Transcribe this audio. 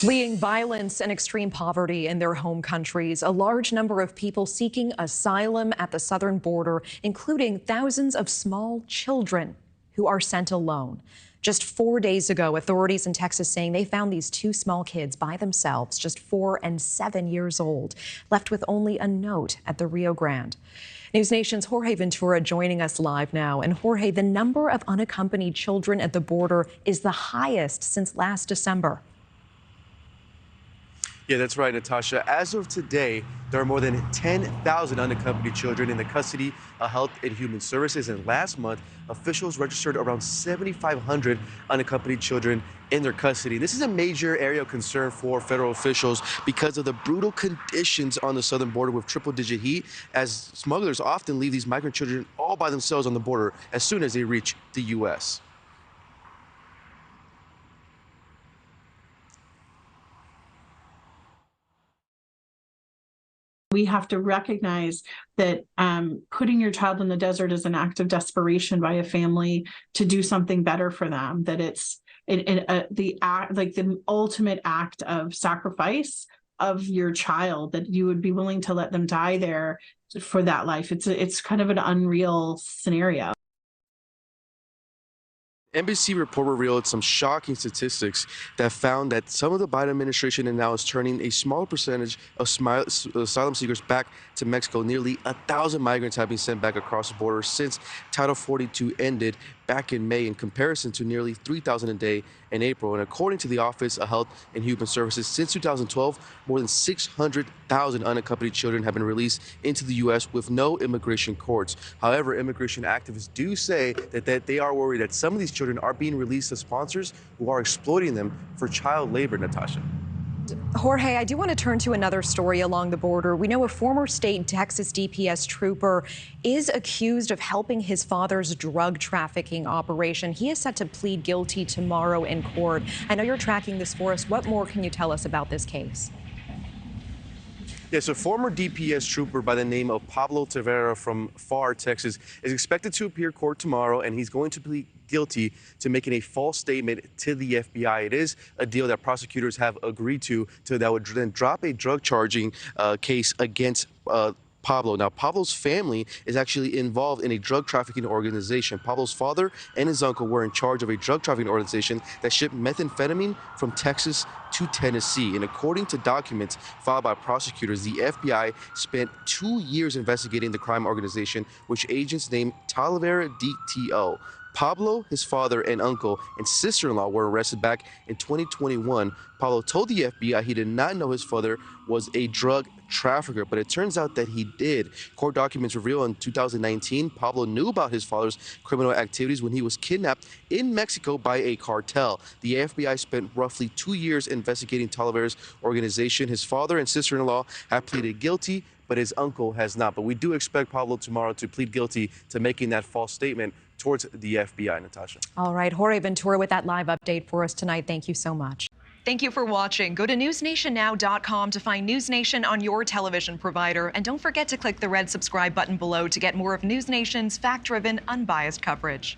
Fleeing violence and extreme poverty in their home countries, a large number of people seeking asylum at the southern border, including thousands of small children who are sent alone. Just 4 days ago, authorities in Texas saying they found these two small kids by themselves, just 4 and 7 years old, left with only a note at the Rio Grande. NewsNation's Jorge Ventura joining us live now. And Jorge, the number of unaccompanied children at the border is the highest since last December. Yeah, that's right, Natasha. As of today, there are more than 10,000 unaccompanied children in the custody of Health and Human Services. And last month, officials registered around 7,500 unaccompanied children in their custody. This is a major area of concern for federal officials because of the brutal conditions on the southern border with triple-digit heat, as smugglers often leave these migrant children all by themselves on the border as soon as they reach the U.S. We have to recognize that putting your child in the desert is an act of desperation by a family to do something better for them, that it's the act, like the ultimate act of sacrifice of your child, that you would be willing to let them die there for that life. It's kind of an unreal scenario. NBC report revealed some shocking statistics that found that some of the Biden administration now is turning a smaller percentage of asylum seekers back to Mexico. Nearly 1,000 migrants have been sent back across the border since Title 42 ended back in May, in comparison to nearly 3,000 a day in April. And according to the Office of Health and Human Services, since 2012, more than 600,000 unaccompanied children have been released into the U.S. with no immigration courts. However, immigration activists do say that they are worried that some of these children are being released to sponsors who are exploiting them for child labor, Natasha. Jorge, I do want to turn to another story along the border. We know a former state Texas DPS trooper is accused of helping his father's drug trafficking operation. He is set to plead guilty tomorrow in court. I know you're tracking this for us. What more can you tell us about this case? Yes, a former DPS trooper by the name of Pablo Tavera from Far, Texas, is expected to appear in court tomorrow, and he's going to plead guilty to making a false statement to the FBI. It is a deal that prosecutors have agreed to that would then drop a drug charging case against Pablo. Now, Pablo's family is actually involved in a drug trafficking organization. Pablo's father and his uncle were in charge of a drug trafficking organization that shipped methamphetamine from Texas to Tennessee. And according to documents filed by prosecutors, the FBI spent 2 years investigating the crime organization, which agents named Talavera DTO. Pablo, his father and uncle and sister-in-law were arrested back in 2021. Pablo told the FBI he did not know his father was a drug trafficker, but it turns out that he did. Court documents reveal in 2019, Pablo knew about his father's criminal activities when he was kidnapped in Mexico by a cartel. The FBI spent roughly 2 years investigating Talavera's organization. His father and sister-in-law have pleaded guilty, but his uncle has not. But we do expect Pablo tomorrow to plead guilty to making that false statement towards the FBI, Natasha. All right, Jorge Ventura with that live update for us tonight. Thank you so much. Thank you for watching. Go to newsnationnow.com to find NewsNation on your television provider. And don't forget to click the red subscribe button below to get more of NewsNation's fact-driven, unbiased coverage.